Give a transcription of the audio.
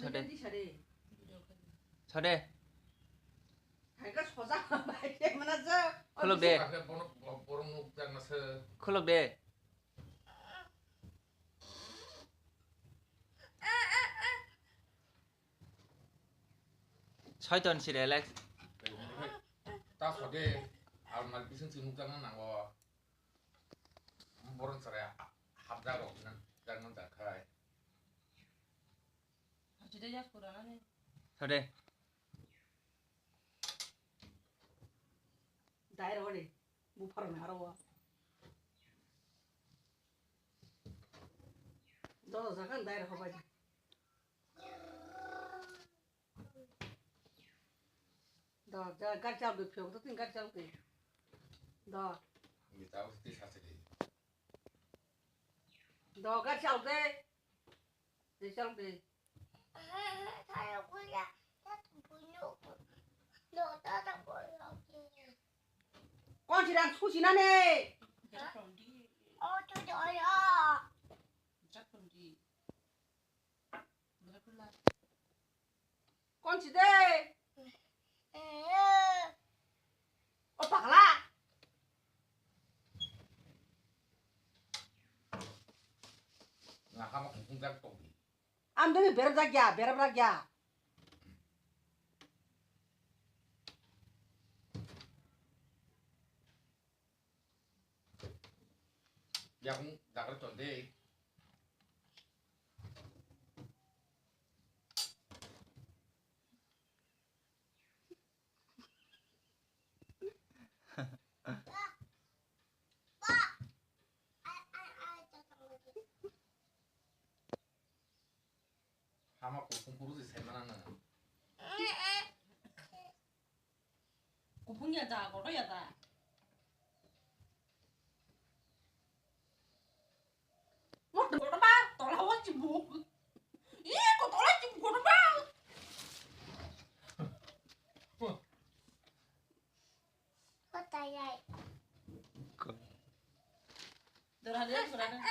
잘해. 잘해. 자기가 소장 많이 만나서. 클럽 돼. 보름 장나서 클럽 돼. Shaitan si relax. ta sode almal bisin sinu jangan nangwa boron sare habda ro nan jangan zakai Jadi ya kurang nih. 잘해. 다이라 그래. 못 팔으면 알아와. 너도 잠깐 다이라 가봐야지. 너, 저 가짜도 펴고 또 가짜도 돼. 너, kita mesti sasiri 너 가짜도 돼. 가짜도 돼. Saya punya, no, tak boleh. 꼰지랑 소신하네. Oh, tu saya. 꼰지 돼. 오빠 갈라. nah kamu kunjak tobi 암동이 베르작이야, 베르작이야. yang dakar conde hama kumpuru si semana 고풍이야 다 걸어야 다. 뭐, 걸어봐. 돌아왔지 뭐. 이거 돌아왔지 뭐 걸어봐. Oh, saya. 너라네 그러네.